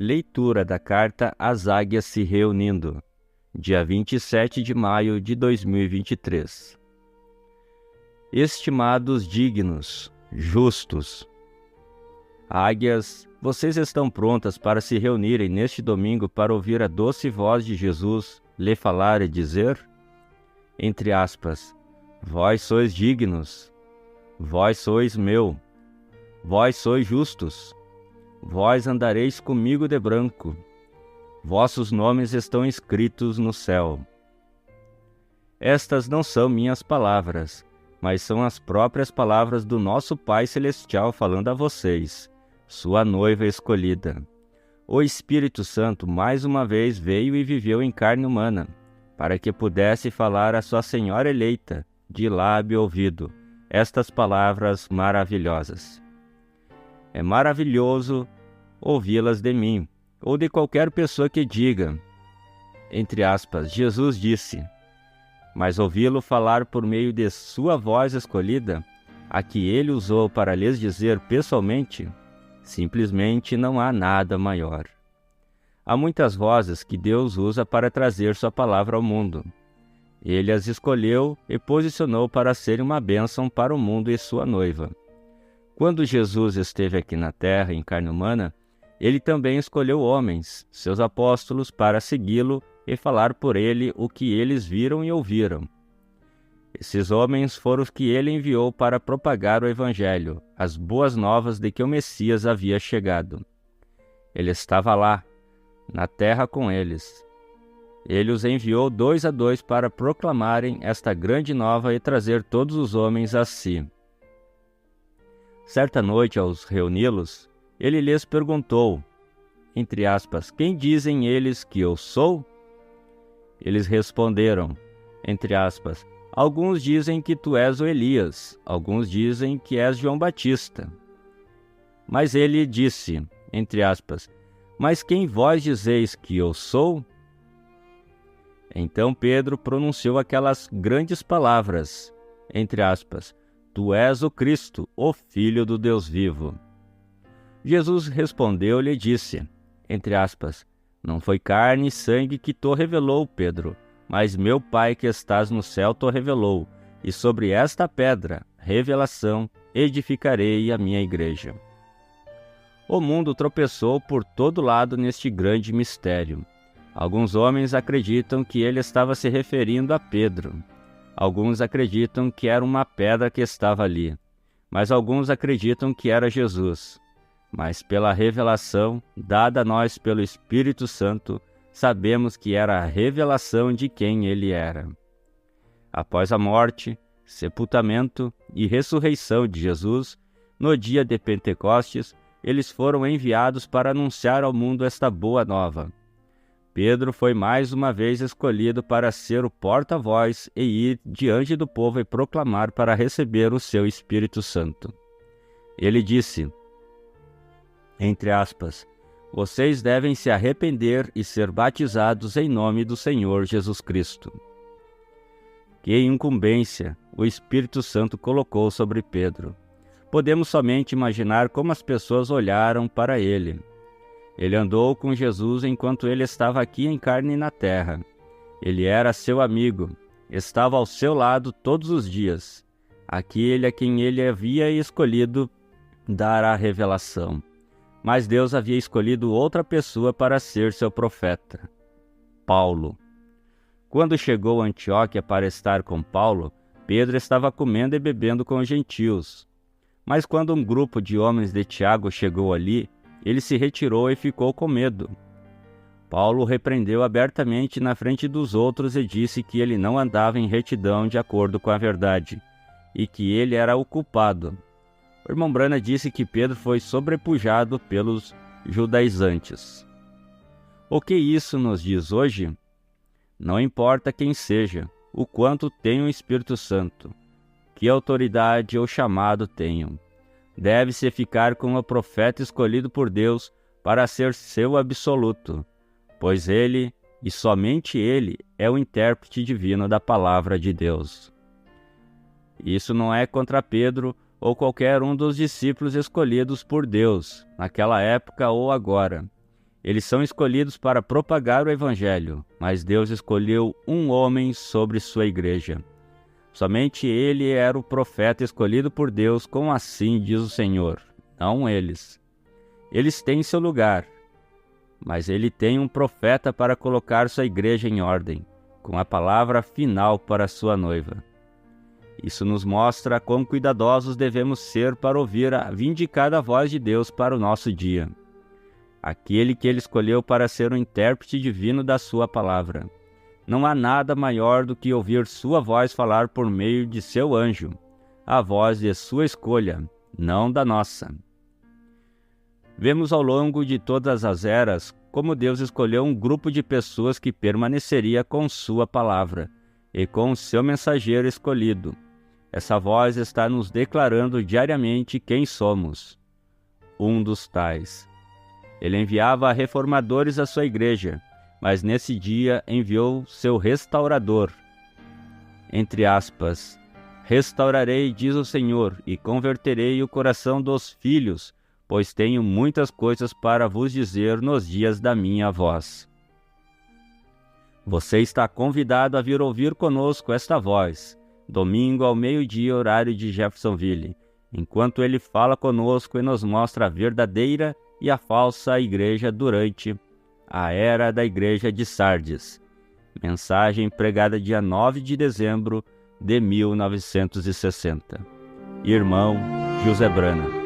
Leitura da carta às águias se reunindo, dia 27 de maio de 2023. Estimados dignos, justos. Águias, vocês estão prontas para se reunirem neste domingo para ouvir a doce voz de Jesus lhe falar e dizer? Entre aspas, vós sois dignos, vós sois meu, vós sois justos. Vós andareis comigo de branco, vossos nomes estão escritos no céu. Estas não são minhas palavras, mas são as próprias palavras do nosso Pai Celestial falando a vocês, sua noiva escolhida. O Espírito Santo mais uma vez veio e viveu em carne humana, para que pudesse falar à sua Senhora eleita, de lábio e ouvido, estas palavras maravilhosas. É maravilhoso ouvi-las de mim, ou de qualquer pessoa que diga, entre aspas, Jesus disse, mas ouvi-lo falar por meio de sua voz escolhida, a que ele usou para lhes dizer pessoalmente, simplesmente não há nada maior. Há muitas vozes que Deus usa para trazer sua palavra ao mundo. Ele as escolheu e posicionou para serem uma bênção para o mundo e sua noiva. Quando Jesus esteve aqui na terra em carne humana, ele também escolheu homens, seus apóstolos, para segui-lo e falar por ele o que eles viram e ouviram. Esses homens foram os que ele enviou para propagar o Evangelho, as boas novas de que o Messias havia chegado. Ele estava lá, na terra com eles. Ele os enviou 2 a 2 para proclamarem esta grande nova e trazer todos os homens a si. Certa noite, ao reuni-los, ele lhes perguntou, entre aspas, quem dizem eles que eu sou? Eles responderam, entre aspas, alguns dizem que tu és o Elias, alguns dizem que és João Batista. Mas ele disse, entre aspas, mas quem vós dizeis que eu sou? Então Pedro pronunciou aquelas grandes palavras, entre aspas, tu és o Cristo, o Filho do Deus vivo. Jesus respondeu-lhe e disse, entre aspas, não foi carne e sangue que te revelou, Pedro, mas meu Pai que estás no céu te revelou, e sobre esta pedra, revelação, edificarei a minha igreja. O mundo tropeçou por todo lado neste grande mistério. Alguns homens acreditam que ele estava se referindo a Pedro. Alguns acreditam que era uma pedra que estava ali, mas alguns acreditam que era Jesus. Mas pela revelação, dada a nós pelo Espírito Santo, sabemos que era a revelação de quem ele era. Após a morte, sepultamento e ressurreição de Jesus, no dia de Pentecostes, eles foram enviados para anunciar ao mundo esta boa nova. Pedro foi mais uma vez escolhido para ser o porta-voz e ir diante do povo e proclamar para receber o seu Espírito Santo. Ele disse, entre aspas, vocês devem se arrepender e ser batizados em nome do Senhor Jesus Cristo. Que incumbência o Espírito Santo colocou sobre Pedro. Podemos somente imaginar como as pessoas olharam para ele. Ele andou com Jesus enquanto ele estava aqui em carne e na terra. Ele era seu amigo, estava ao seu lado todos os dias. Aquele a quem ele havia escolhido dar a revelação. Mas Deus havia escolhido outra pessoa para ser seu profeta, Paulo. Quando chegou a Antioquia para estar com Paulo, Pedro estava comendo e bebendo com os gentios. Mas quando um grupo de homens de Tiago chegou ali, ele se retirou e ficou com medo. Paulo o repreendeu abertamente na frente dos outros e disse que ele não andava em retidão de acordo com a verdade, e que ele era o culpado. O irmão Brana disse que Pedro foi sobrepujado pelos judaizantes. O que isso nos diz hoje? Não importa quem seja, o quanto tem o Espírito Santo, que autoridade ou chamado tenham. Deve-se ficar com o profeta escolhido por Deus para ser seu absoluto, pois ele, e somente ele, é o intérprete divino da palavra de Deus. Isso não é contra Pedro ou qualquer um dos discípulos escolhidos por Deus, naquela época ou agora. Eles são escolhidos para propagar o Evangelho, mas Deus escolheu um homem sobre sua igreja. Somente ele era o profeta escolhido por Deus, como assim diz o Senhor, não eles. Eles têm seu lugar, mas ele tem um profeta para colocar sua igreja em ordem, com a palavra final para sua noiva. Isso nos mostra quão cuidadosos devemos ser para ouvir a vindicada voz de Deus para o nosso dia. Aquele que ele escolheu para ser o intérprete divino da sua palavra. Não há nada maior do que ouvir sua voz falar por meio de seu anjo, a voz de sua escolha, não da nossa. Vemos ao longo de todas as eras como Deus escolheu um grupo de pessoas que permaneceria com sua palavra e com o seu mensageiro escolhido. Essa voz está nos declarando diariamente quem somos. Um dos tais. Ele enviava reformadores à sua igreja, mas nesse dia enviou seu restaurador. Entre aspas, restaurarei, diz o Senhor, e converterei o coração dos filhos, pois tenho muitas coisas para vos dizer nos dias da minha voz. Você está convidado a vir ouvir conosco esta voz, domingo ao meio-dia, horário de Jeffersonville, enquanto ele fala conosco e nos mostra a verdadeira e a falsa igreja durante a era da igreja de Sardes. Mensagem pregada dia 9 de dezembro de 1960. Irmão José Brana.